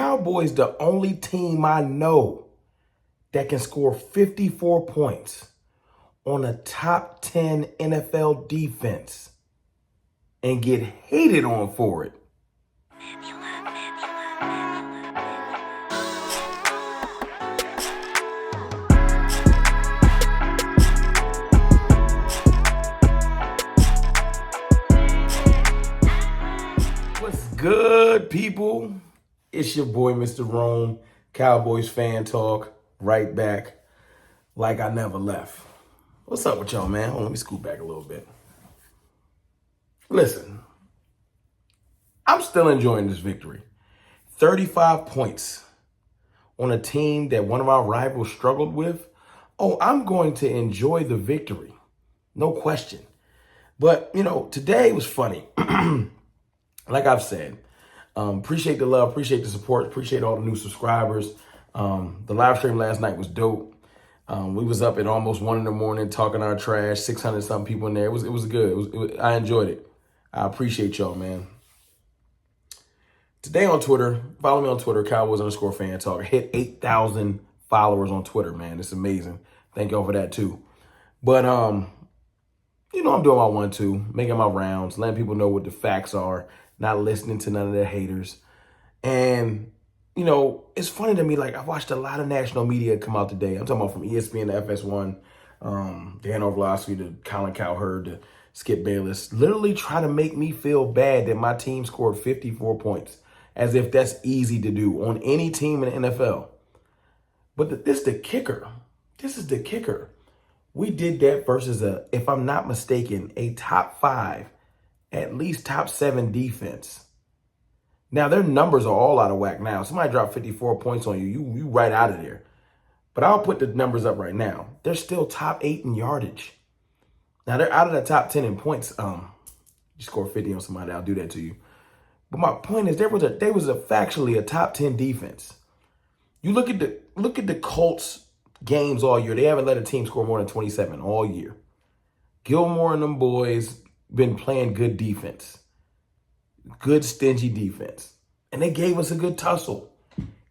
Cowboys the only team I know that can score 54 points on a top 10 NFL defense and get hated on for it. What's good, people? It's your boy, Mr. Rome, Cowboys fan talk, right back like I never left. What's up with y'all, man? Hold on, let me scoot back a little bit. Listen, I'm still enjoying this victory. 35 points on a team that one of our rivals struggled with. Oh, I'm going to enjoy the victory. No question. But, today was funny. Like I've said, appreciate the love, appreciate the support, appreciate all the new subscribers. The live stream last night was dope. We was up at almost 1 a.m. talking our trash, 600 something people in there. It was good. I enjoyed it. I appreciate y'all, man. Today on Twitter, follow me on Twitter, Cowboys_fan talk. Hit 8,000 followers on Twitter, man. It's amazing. Thank y'all for that too. But I'm doing my 1-2, making my rounds, letting people know what the facts are, not listening to none of the haters. And, it's funny to me, like, I watched a lot of national media come out today. I'm talking about from ESPN to FS1, Dan Orlovsky to Colin Cowherd to Skip Bayless, literally try to make me feel bad that my team scored 54 points, as if that's easy to do on any team in the NFL. But this is the kicker. This is the kicker. We did that versus if I'm not mistaken, a top 5, at least top 7 defense. Now, their numbers are all out of whack now. Somebody dropped 54 points on you. You right out of there. But I'll put the numbers up right now. They're still top 8 in yardage. Now, they're out of the top 10 in points. You score 50 on somebody, I'll do that to you. But my point is, they was factually a top 10 defense. You look at the Colts games all year. They haven't let a team score more than 27 all year. Gilmore and them boys been playing good defense. Good stingy defense. And they gave us a good tussle.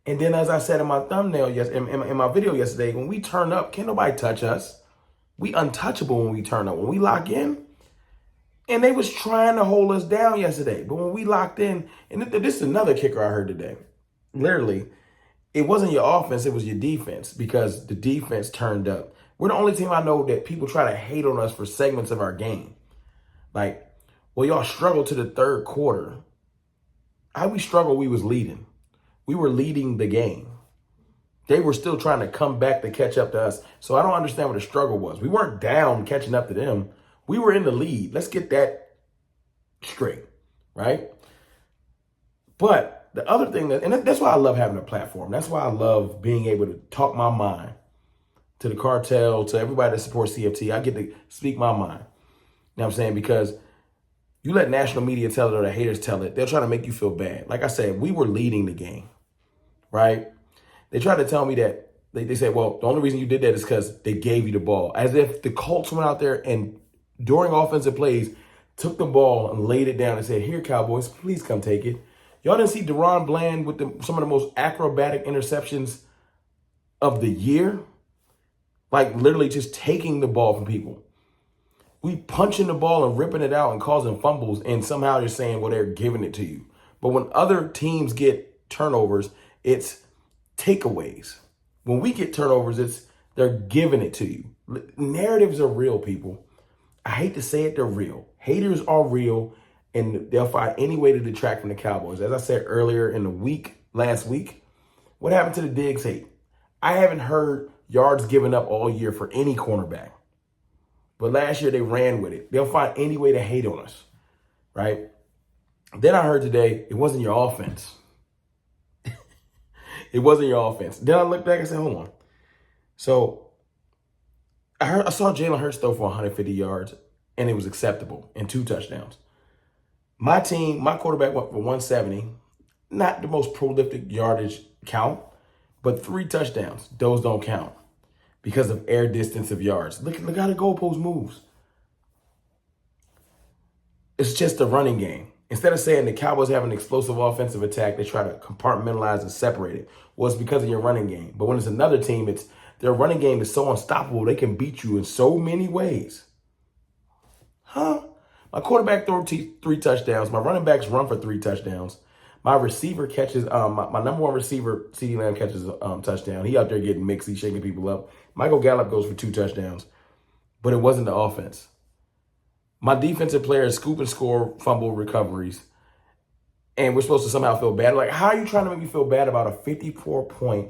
And then, as I said in my thumbnail, in my video yesterday, when we turn up, can't nobody touch us. We untouchable when we turn up. When we lock in, and they was trying to hold us down yesterday. But when we locked in, and this is another kicker I heard today. Literally, it wasn't your offense, it was your defense, because the defense turned up. We're the only team I know that people try to hate on us for segments of our game. Like, well, y'all struggled to the third quarter. How we struggled, we was leading. We were leading the game. They were still trying to come back to catch up to us. So I don't understand what the struggle was. We weren't down catching up to them. We were in the lead. Let's get that straight, right? But the other thing, that's why I love having a platform. That's why I love being able to talk my mind to the cartel, to everybody that supports CFT. I get to speak my mind. You know what I'm saying? Because you let national media tell it or the haters tell it, they'll try to make you feel bad. Like I said, we were leading the game, right? They tried to tell me that, they said, well, the only reason you did that is because they gave you the ball. As if the Colts went out there and during offensive plays, took the ball and laid it down and said, here, Cowboys, please come take it. Y'all didn't see Deron Bland with some of the most acrobatic interceptions of the year? Like literally just taking the ball from people. We punching the ball and ripping it out and causing fumbles, and somehow they're saying, well, they're giving it to you. But when other teams get turnovers, it's takeaways. When we get turnovers, they're giving it to you. Narratives are real, people. I hate to say it, they're real. Haters are real, and they'll find any way to detract from the Cowboys. As I said earlier in the week, last week, what happened to the Diggs hate? I haven't heard yards given up all year for any cornerback. But last year they ran with it. They'll find any way to hate on us, right? Then I heard today, it wasn't your offense. It wasn't your offense. Then I looked back and said, hold on. So I saw Jalen Hurts throw for 150 yards, and it was acceptable, and 2 touchdowns. My team, my quarterback went for 170. Not the most prolific yardage count, but 3 touchdowns. Those don't count because of air distance of yards. Look how the goalpost moves. It's just a running game. Instead of saying the Cowboys have an explosive offensive attack, they try to compartmentalize and separate it. Well, it's because of your running game. But when it's another team, it's their running game is so unstoppable, they can beat you in so many ways. Huh? My quarterback threw three touchdowns. My running backs run for 3 touchdowns. My receiver catches, my number one receiver, CeeDee Lamb, catches a touchdown. He out there getting mixed. He's shaking people up. Michael Gallup goes for 2 touchdowns. But it wasn't the offense. My defensive players scoop and score fumble recoveries. And we're supposed to somehow feel bad. Like, how are you trying to make me feel bad about a 54-point,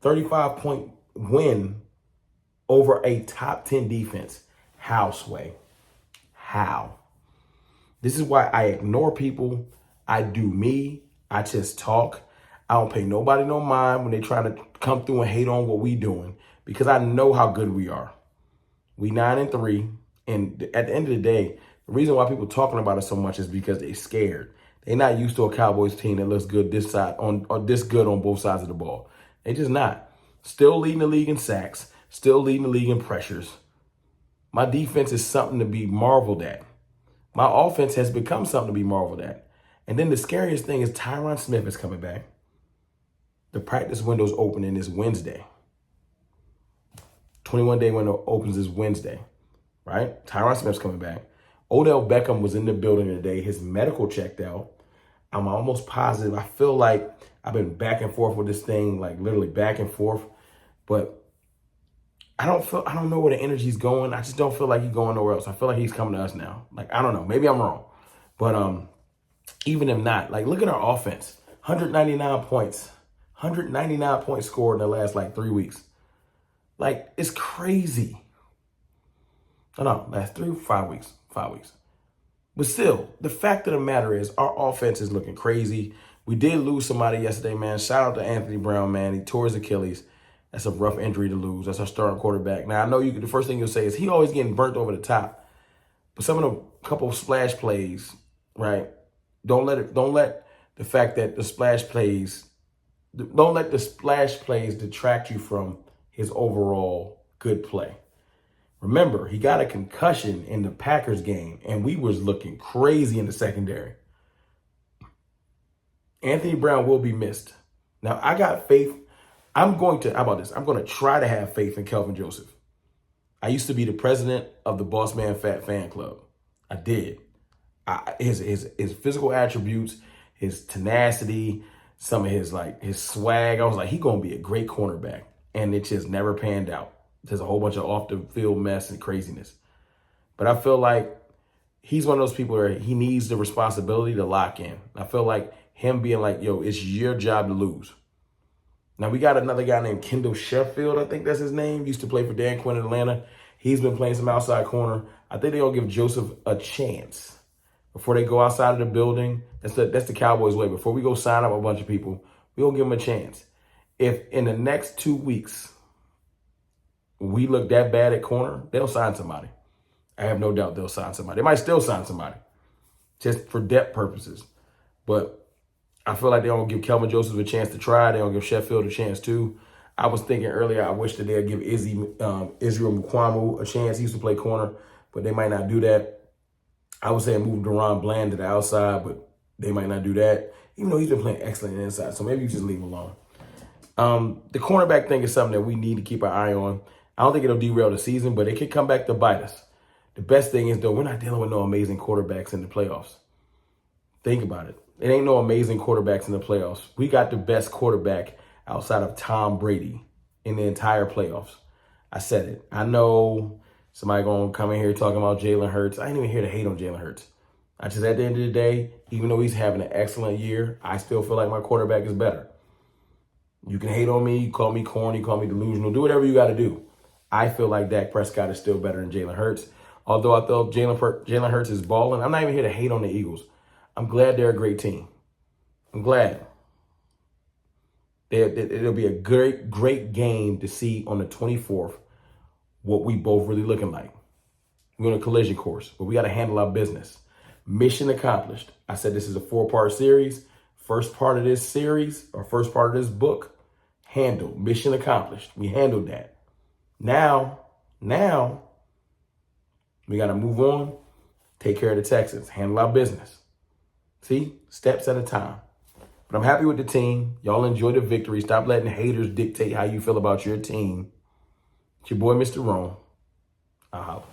35-point win over a top 10 defense? How, Sway? How? This is why I ignore people. I do me. I just talk. I don't pay nobody no mind when they try to come through and hate on what we doing, because I know how good we are. We 9-3. And at the end of the day, the reason why people talking about it so much is because they're scared. They're not used to a Cowboys team that looks good this side on this good on both sides of the ball. They just not. Still leading the league in sacks. Still leading the league in pressures. My defense is something to be marveled at. My offense has become something to be marveled at. And then the scariest thing is Tyron Smith is coming back. The practice window's opening this Wednesday. 21-day window opens this Wednesday, right? Tyron Smith's coming back. Odell Beckham was in the building today. His medical checked out. I'm almost positive. I feel like I've been back and forth with this thing, like literally back and forth. But I don't know where the energy's going. I just don't feel like he's going nowhere else. I feel like he's coming to us now. Like, I don't know. Maybe I'm wrong. But even if not, like, look at our offense. 199 points. 199 points scored in the last, 3 weeks. Like, it's crazy. No, last 5 weeks. 5 weeks. But still, the fact of the matter is our offense is looking crazy. We did lose somebody yesterday, man. Shout out to Anthony Brown, man. He tore his Achilles. That's a rough injury to lose. That's our starting quarterback. Now, I know the first thing you'll say is he always getting burnt over the top. But some of the couple of splash plays, right? Don't let the fact that the splash plays, don't let the splash plays detract you from his overall good play. Remember, he got a concussion in the Packers game, and we was looking crazy in the secondary. Anthony Brown will be missed. Now, I got faith. How about this? I'm going to try to have faith in Kelvin Joseph. I used to be the president of the Boss Man Fat Fan Club. I did. His physical attributes, his tenacity, some of his swag. I was like, he going to be a great cornerback. And it just never panned out. There's a whole bunch of off the field mess and craziness. But I feel like he's one of those people where he needs the responsibility to lock in. I feel like him being like, yo, it's your job to lose. Now, we got another guy named Kendall Sheffield, I think that's his name. Used to play for Dan Quinn in Atlanta. He's been playing some outside corner. I think they're going to give Joseph a chance before they go outside of the building. That's the Cowboys way. Before we go sign up a bunch of people, we're going to give them a chance. If in the next 2 weeks we look that bad at corner, they'll sign somebody. I have no doubt they'll sign somebody. They might still sign somebody just for depth purposes. But I feel like they're going to give Kelvin Joseph a chance to try. They're going to give Sheffield a chance too. I was thinking earlier, I wish that they'd give Israel Mukuamu a chance. He used to play corner, but they might not do that. I would say move Deron Bland to the outside, but they might not do that, even though he's been playing excellent inside. So maybe you just leave him alone. The cornerback thing is something that we need to keep our eye on. I don't think it'll derail the season, but it could come back to bite us. The best thing is, though, we're not dealing with no amazing quarterbacks in the playoffs. Think about it. It ain't no amazing quarterbacks in the playoffs. We got the best quarterback outside of Tom Brady in the entire playoffs. I said it. I know somebody going to come in here talking about Jalen Hurts. I ain't even here to hate on Jalen Hurts. I just, at the end of the day, even though he's having an excellent year, I still feel like my quarterback is better. You can hate on me, call me corny, call me delusional, do whatever you got to do. I feel like Dak Prescott is still better than Jalen Hurts. Although I thought Jalen Hurts is balling, I'm not even here to hate on the Eagles. I'm glad they're a great team. I'm glad. It'll be a great game to see on the 24th what we both really looking like. We're on a collision course, but we got to handle our business. Mission accomplished. I said this is a 4-part series. First part of this series, or first part of this book, handled. Mission accomplished. We handled that. Now, we got to move on, take care of the Texans, handle our business. See, steps at a time. But I'm happy with the team. Y'all enjoy the victory. Stop letting haters dictate how you feel about your team. It's your boy, Mr. Rome. I'll holler.